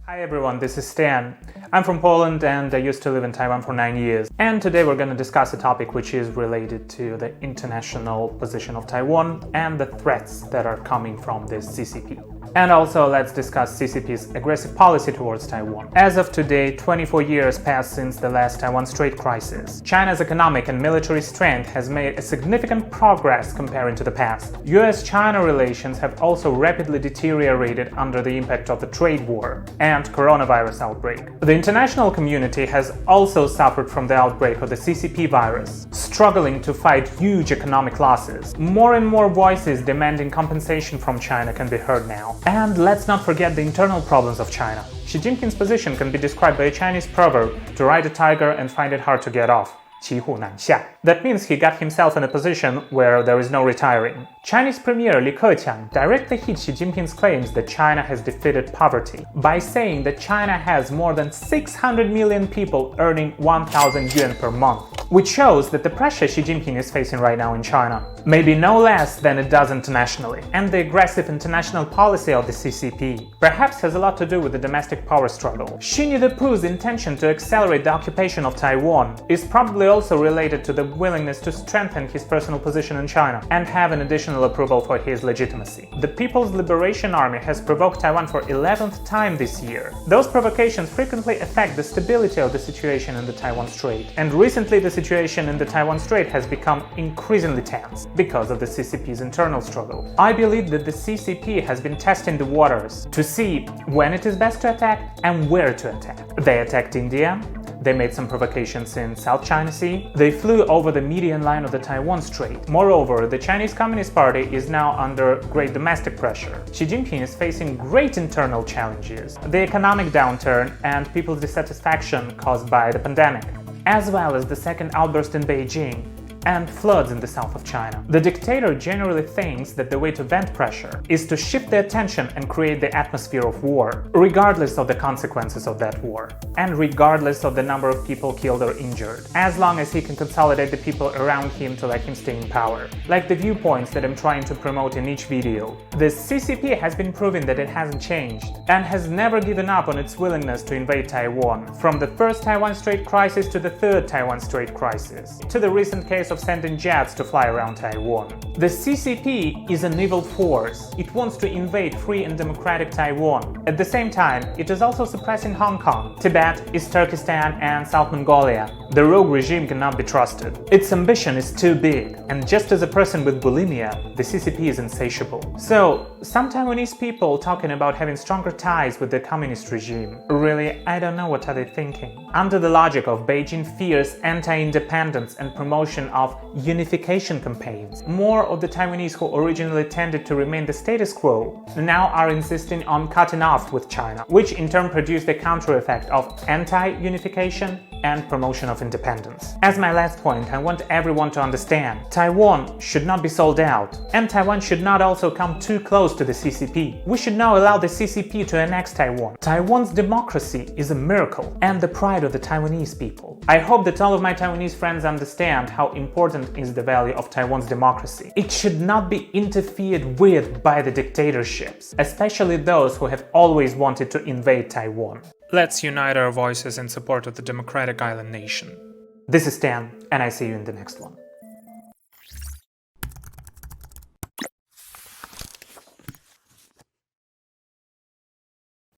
Hi everyone, this is Stan. I'm from Poland and I used to live in Taiwan for 9 years. And today we're going to discuss a topic which is related to the international position of Taiwan and the threats that are coming from this CCP. And also let's discuss CCP's aggressive policy towards Taiwan. As of today, 24 years passed since the last Taiwan Strait Crisis. China's economic and military strength has made a significant progress comparing to the past. US-China relations have also rapidly deteriorated under the impact of the trade war and coronavirus outbreak. The international community has also suffered from the outbreak of the CCP virus, struggling to fight huge economic losses. More and more voices demanding compensation from China can be heard now. And let's not forget the internal problems of China. Xi Jinping's position can be described by a Chinese proverb, to ride a tiger and find it hard to get off. 骑虎难下. That means he got himself in a position where there is no retiring. Chinese Premier Li Keqiang directly hit Xi Jinping's claims that China has defeated poverty by saying that China has more than 600 million people earning 1,000 yuan per month, which shows that the pressure Xi Jinping is facing right now in China may be no less than it does internationally. And the aggressive international policy of the CCP perhaps has a lot to do with the domestic power struggle. Xi Jinping's intention to accelerate the occupation of Taiwan is probably also related to the willingness to strengthen his personal position in China and have an additional approval for his legitimacy. The People's Liberation Army has provoked Taiwan for 11th time this year. Those provocations frequently affect the stability of the situation in the Taiwan Strait, and recently the situation in the Taiwan Strait has become increasingly tense because of the CCP's internal struggle. I believe that the CCP has been testing the waters to see when it is best to attack and where to attack. They attacked India. They made some provocations in South China Sea. They flew over the median line of the Taiwan Strait. Moreover, the Chinese Communist Party is now under great domestic pressure. Xi Jinping is facing great internal challenges, the economic downturn and people's dissatisfaction caused by the pandemic, as well as the second outburst in Beijing and floods in the south of China. The dictator generally thinks that the way to vent pressure is to shift the attention and create the atmosphere of war, regardless of the consequences of that war, and regardless of the number of people killed or injured, as long as he can consolidate the people around him to let him stay in power. Like the viewpoints that I'm trying to promote in each video, the CCP has been proving that it hasn't changed and has never given up on its willingness to invade Taiwan, from the first Taiwan Strait Crisis to the third Taiwan Strait Crisis, to the recent case of sending jets to fly around Taiwan. The CCP is an evil force. It wants to invade free and democratic Taiwan. At the same time, it is also suppressing Hong Kong, Tibet, East Turkestan, and South Mongolia. The rogue regime cannot be trusted. Its ambition is too big, and just as a person with bulimia, the CCP is insatiable. So, some Taiwanese people talking about having stronger ties with the communist regime. Really, I don't know what are they thinking. Under the logic of Beijing fierce anti-independence and promotion of unification campaigns, more of the Taiwanese who originally tended to remain the status quo now are insisting on cutting off with China, which in turn produced the counter effect of anti-unification and promotion of independence. As my last point, I want everyone to understand, Taiwan should not be sold out, and Taiwan should not also come too close to the CCP. We should not allow the CCP to annex Taiwan. Taiwan's democracy is a miracle and the pride of the Taiwanese people. I hope that all of my Taiwanese friends understand how important is the value of Taiwan's democracy. It should not be interfered with by the dictatorships, especially those who have always wanted to invade Taiwan. Let's unite our voices in support of the democratic island nation. This is Stan, and I see you in the next one.